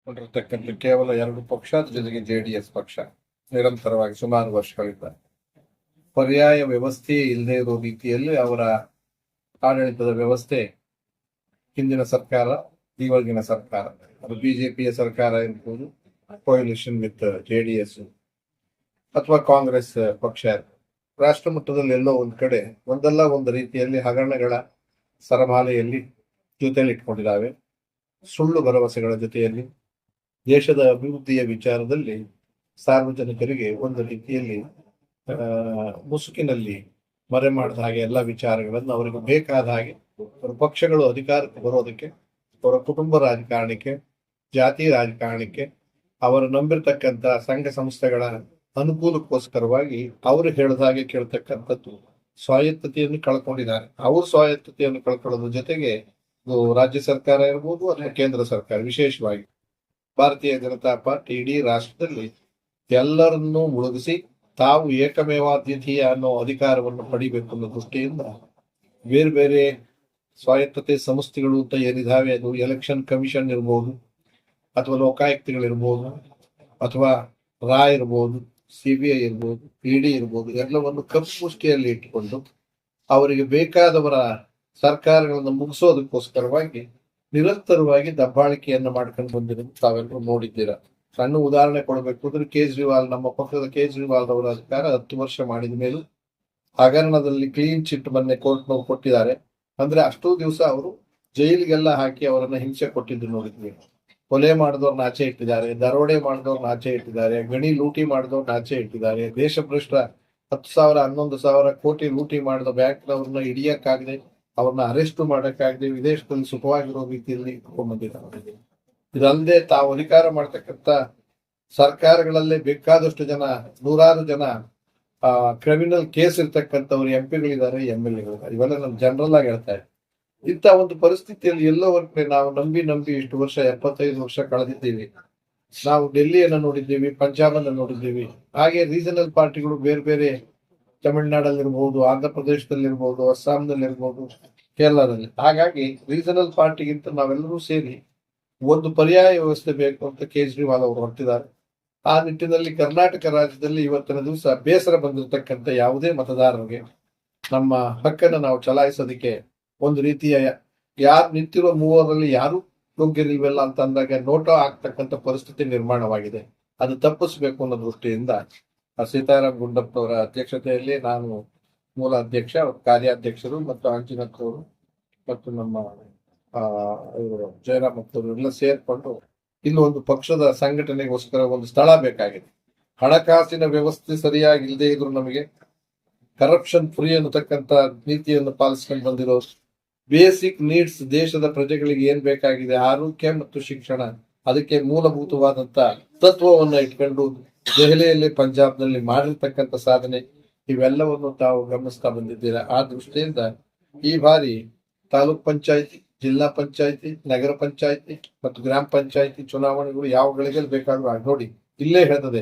ಕೊಂಡಿರ್ತಕ್ಕಂಥ ಕೇವಲ ಎರಡು ಪಕ್ಷ, ಜೊತೆಗೆ ಜೆಡಿಎಸ್ ಪಕ್ಷ ನಿರಂತರವಾಗಿ ಸುಮಾರು ವರ್ಷಗಳಿಂದ ಪರ್ಯಾಯ ವ್ಯವಸ್ಥೆ ಇಲ್ಲದೆ ಇರೋ ರೀತಿಯಲ್ಲಿ ಅವರ ಆಡಳಿತದ ವ್ಯವಸ್ಥೆ ಹಿಂದಿನ ಸರ್ಕಾರ, ಇವಾಗಿನ ಸರ್ಕಾರ, ಅದು ಬಿಜೆಪಿಯ ಸರ್ಕಾರ ಇರ್ಬೋದು, ಕೋಯಲಿಷನ್ ವಿತ್ ಜೆಡಿಎಸ್ ಅಥವಾ ಕಾಂಗ್ರೆಸ್ ಪಕ್ಷ ರಾಷ್ಟ್ರ ಮಟ್ಟದಲ್ಲಿ ಎಲ್ಲೋ ಒಂದ್ ಕಡೆ ಒಂದಲ್ಲ ಒಂದು ರೀತಿಯಲ್ಲಿ ಹಗರಣಗಳ ಸರಮಾಲೆಯಲ್ಲಿ ಜೊತೆಯಲ್ಲಿ ಇಟ್ಕೊಂಡಿದ್ದಾವೆ. ಸುಳ್ಳು ಭರವಸೆಗಳ ಜೊತೆಯಲ್ಲಿ ದೇಶದ ಅಭಿವೃದ್ಧಿಯ ವಿಚಾರದಲ್ಲಿ ಸಾರ್ವಜನಿಕರಿಗೆ ಒಂದು ರೀತಿಯಲ್ಲಿ ಮುಸುಕಿನಲ್ಲಿ ಮರೆ ಮಾಡಿದ ಹಾಗೆ ಎಲ್ಲ ವಿಚಾರಗಳನ್ನು ಅವರಿಗೆ ಬೇಕಾದ ಹಾಗೆ ಅವರ ಪಕ್ಷಗಳು ಅಧಿಕಾರಕ್ಕೆ ಬರೋದಕ್ಕೆ, ಅವರ ಕುಟುಂಬ ರಾಜಕಾರಣಕ್ಕೆ, ಜಾತಿ ರಾಜಕಾರಣಕ್ಕೆ, ಅವರು ನಂಬಿರ್ತಕ್ಕಂಥ ಸಂಘ ಸಂಸ್ಥೆಗಳ ಅನುಕೂಲಕ್ಕೋಸ್ಕರವಾಗಿ ಅವರು ಹೇಳಿದ ಹಾಗೆ ಕೇಳ್ತಕ್ಕಂಥದ್ದು ಸ್ವಾಯತ್ತತೆಯನ್ನು ಕಳ್ಕೊಂಡಿದ್ದಾರೆ. ಅವರು ಸ್ವಾಯತ್ತತೆಯನ್ನು ಕಳ್ಕೊಳ್ಳೋದ್ರ ಜೊತೆಗೆ ರಾಜ್ಯ ಸರ್ಕಾರ ಇರ್ಬೋದು ಅಥವಾ ಕೇಂದ್ರ ಸರ್ಕಾರ, ವಿಶೇಷವಾಗಿ ಭಾರತೀಯ ಜನತಾ ಪಾರ್ಟಿ ಇಡೀ ರಾಷ್ಟ್ರದಲ್ಲಿ ಎಲ್ಲರನ್ನೂ ಮುಳುಗಿಸಿ ತಾವು ಏಕಮೇವಾದ್ವಿತೀಯ ಅನ್ನೋ ಅಧಿಕಾರವನ್ನು ಪಡಿಬೇಕು ಅನ್ನೋ ದೃಷ್ಟಿಯಿಂದ ಬೇರೆ ಬೇರೆ ಸ್ವಾಯತ್ತತೆ ಸಂಸ್ಥೆಗಳು ಅಂತ ಏನಿದಾವೆ, ಅದು ಎಲೆಕ್ಷನ್ ಕಮಿಷನ್ ಇರ್ಬೋದು, ಅಥವಾ ಲೋಕಾಯುಕ್ತಗಳಿರ್ಬೋದು, ಅಥವಾ ರಾ ಇರ್ಬೋದು, ಸಿಬಿಐ ಇರ್ಬೋದು, ಇಡಿ ಇರ್ಬೋದು, ಎಲ್ಲವನ್ನು ಕಪ್ಪು ಮುಷ್ಟಿಯಲ್ಲಿ ಇಟ್ಟುಕೊಂಡು ಅವರಿಗೆ ಬೇಕಾದವರ ಸರ್ಕಾರಗಳನ್ನು ಮುಗಿಸೋದಕ್ಕೋಸ್ಕರವಾಗಿ ನಿರಂತರವಾಗಿ ದಬ್ಬಾಳಿಕೆಯನ್ನು ಮಾಡ್ಕೊಂಡು ಬಂದಿರೋದು ತಾವೆಲ್ಲರೂ ನೋಡಿದ್ದೀರಾ. ಸಣ್ಣ ಉದಾಹರಣೆ ಕೊಡಬೇಕು ಅಂದ್ರೆ ಕೇಜ್ರಿವಾಲ್, ನಮ್ಮ ಪಕ್ಕದ ಕೇಜ್ರಿವಾಲ್ ಅವರ ಅಧಿಕಾರ 10 ವರ್ಷ ಮಾಡಿದ ಮೇಲೂ ಹಗರಣದಲ್ಲಿ ಕ್ಲೀನ್ ಚಿಟ್ ಮೊನ್ನೆ ಕೋರ್ಟ್ನವ್ರು ಕೊಟ್ಟಿದ್ದಾರೆ. ಅಂದ್ರೆ ಅಷ್ಟೂ ದಿವಸ ಅವರು ಜೈಲಿಗೆಲ್ಲ ಹಾಕಿ ಅವರನ್ನ ಹಿಂಸೆ ಕೊಟ್ಟಿದ್ದು ನೋಡಿದ್ವಿ. ಕೊಲೆ ಮಾಡಿದವ್ರನ್ನ ಆಚೆ ಇಟ್ಟಿದ್ದಾರೆ, ದರೋಡೆ ಮಾಡಿದವ್ರನ್ನ ಆಚೆ ಇಟ್ಟಿದ್ದಾರೆ, ಗಣಿ ಲೂಟಿ ಮಾಡಿದವ್ರನ್ನ ಆಚೆ ಇಟ್ಟಿದ್ದಾರೆ, ದೇಶಭ್ರಷ್ಟ 10,000 11,000 ಕೋಟಿ ಲೂಟಿ ಮಾಡಿದ ಬ್ಯಾಂಕ್ನವ್ರನ್ನ ಹಿಡಿಯಕ್ಕಾಗದೆ, ಅವ್ರನ್ನ ಅರೆಸ್ಟ್ ಮಾಡಕ್ಕಾಗದೆ ವಿದೇಶದಲ್ಲಿ ಸುಖವಾಗಿರೋ ರೀತಿಯಲ್ಲಿ ಇಟ್ಕೊಂಡ್ಬಂದಿದ್ದಾರೆ. ಇದಲ್ಲದೆ ತಾವು ಅಧಿಕಾರ ಮಾಡ್ತಕ್ಕಂಥ ಸರ್ಕಾರಗಳಲ್ಲೇ ಬೇಕಾದಷ್ಟು ಜನ, ನೂರಾರು ಜನ ಕ್ರಿಮಿನಲ್ ಕೇಸ್ ಇರ್ತಕ್ಕಂಥವ್ರು ಎಂಪಿಗಳಿದ್ದಾರೆ, MLA ಗಳಿದ್ದಾರೆ. ಇವೆಲ್ಲ ನಾನು ಜನರಲ್ ಆಗಿ ಹೇಳ್ತಾ ಇದ್ದೀನಿ. ಇಂಥ ಒಂದು ಪರಿಸ್ಥಿತಿಯಲ್ಲಿ ಎಲ್ಲೋ ಒಂದ್ ಕಡೆ ನಾವು ನಂಬಿ ಇಷ್ಟು ವರ್ಷ 75 ವರ್ಷ ಕಳೆದಿದ್ದೀವಿ. ನಾವು ಡೆಲ್ಲಿಯನ್ನು ನೋಡಿದ್ದೀವಿ, ಪಂಜಾಬನ್ನು ನೋಡಿದ್ದೀವಿ, ಹಾಗೆ ರೀಜನಲ್ ಪಾರ್ಟಿಗಳು ಬೇರೆ ಬೇರೆ ತಮಿಳುನಾಡಲ್ಲಿರ್ಬೋದು, ಆಂಧ್ರ ಪ್ರದೇಶದಲ್ಲಿರ್ಬೋದು, ಅಸ್ಸಾಂನಲ್ಲಿರ್ಬೋದು, ಕೇರಳದಲ್ಲಿ. ಹಾಗಾಗಿ ರೀಜನಲ್ ಪಾರ್ಟಿಗಿಂತ ನಾವೆಲ್ಲರೂ ಸೇರಿ ಒಂದು ಪರ್ಯಾಯ ವ್ಯವಸ್ಥೆ ಬೇಕು ಅಂತ ಕೇಜ್ರಿವಾಲ್ ಅವರು ಹೊರಟಿದ್ದಾರೆ. ಆ ನಿಟ್ಟಿನಲ್ಲಿ ಕರ್ನಾಟಕ ರಾಜ್ಯದಲ್ಲಿ ಇವತ್ತಿನ ದಿವಸ ಬೇಸರ ಬಂದಿರತಕ್ಕಂಥ ಯಾವುದೇ ಮತದಾರರಿಗೆ ನಮ್ಮ ಹಕ್ಕನ್ನು ನಾವು ಚಲಾಯಿಸೋದಕ್ಕೆ ಒಂದು ರೀತಿಯ ಯಾರು ನಿಂತಿರೋ ಮೂವರಲ್ಲಿ ಯಾರು ಯೋಗ್ಯರಿಲ್ವಲ್ಲ ಅಂತ ಅಂದಾಗ ನೋಟೋ ಆಗ್ತಕ್ಕಂಥ ಪರಿಸ್ಥಿತಿ ನಿರ್ಮಾಣವಾಗಿದೆ. ಅದು ತಪ್ಪಿಸ್ಬೇಕು ಅನ್ನೋ ದೃಷ್ಟಿಯಿಂದ ಸೀತಾರಾಮ್ ಗುಂಡಪ್ಪನವರ ಅಧ್ಯಕ್ಷತೆಯಲ್ಲಿ ನಾನು ಮೂಲ ಅಧ್ಯಕ್ಷ, ಕಾರ್ಯಾಧ್ಯಕ್ಷರು ಮತ್ತು ಅಂಜಿನತ್ ಅವರು ಮತ್ತು ನಮ್ಮ ಇವರು ಜಯರಾಮ್ ಅವರು ಎಲ್ಲ ಸೇರ್ಕೊಂಡು ಇನ್ನು ಒಂದು ಪಕ್ಷದ ಸಂಘಟನೆಗೋಸ್ಕರ ಒಂದು ಸ್ಥಳ ಬೇಕಾಗಿದೆ. ಹಣಕಾಸಿನ ವ್ಯವಸ್ಥೆ ಸರಿಯಾಗಿ ಇಲ್ಲದೆ ಇದ್ರು ನಮಗೆ ಕರಪ್ಷನ್ ಫ್ರೀ ಅನ್ನತಕ್ಕಂಥ ನೀತಿಯನ್ನು ಪಾಲಿಸ್ಕೊಂಡು ಬಂದಿರೋರು, ಬೇಸಿಕ್ ನೀಡ್ಸ್ ದೇಶದ ಪ್ರಜೆಗಳಿಗೆ ಏನ್ ಬೇಕಾಗಿದೆ, ಆರೋಗ್ಯ ಮತ್ತು ಶಿಕ್ಷಣ, ಅದಕ್ಕೆ ಮೂಲಭೂತವಾದಂತ ತತ್ವವನ್ನ ಇಟ್ಕೊಂಡು ದೆಹಲಿಯಲ್ಲಿ ಪಂಜಾಬ್ನಲ್ಲಿ ಮಾಡಿರ್ತಕ್ಕಂಥ ಸಾಧನೆ ಇವೆಲ್ಲವನ್ನು ತಾವು ಗಮನಿಸ್ತಾ ಬಂದಿದ್ದೀರಾ. ಆ ದೃಷ್ಟಿಯಿಂದ ಈ ಬಾರಿ ತಾಲೂಕ್ ಪಂಚಾಯತಿ, ಜಿಲ್ಲಾ ಪಂಚಾಯತಿ, ನಗರ ಪಂಚಾಯತಿ ಮತ್ತು ಗ್ರಾಮ ಪಂಚಾಯತಿ ಚುನಾವಣೆಗಳು ಯಾವ ಗಳಿಗೆಲ್ಲಿ ಬೇಕಾದ್ರೂ ನೋಡಿ ಇಲ್ಲೇ ಹೇಳ್ತದೆ